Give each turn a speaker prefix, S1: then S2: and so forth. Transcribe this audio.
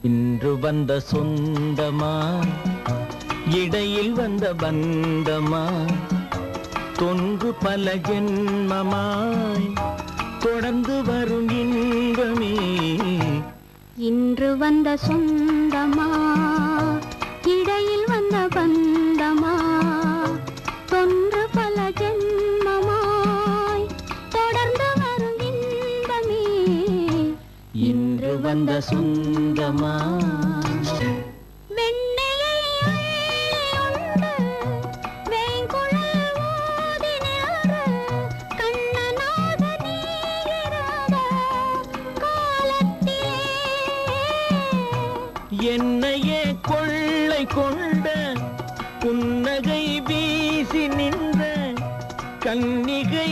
S1: இன்று வந்த சொந்தமா இடையில் வந்த பந்தமா தொன்று பல ஜென்மமாய் தொடர்ந்து வரும் இன்பமே
S2: இன்று வந்த சொந்தமா இடையில் வந்த பந்தமா தொன்று பல ஜென்மமாய் தொடர்ந்து வரும் இன்பமே
S1: இன்று வந்த சொந்தமா என்னையே கொள்ளை கொண்ட புன்னகை வீசி நின்ற கன்னிகை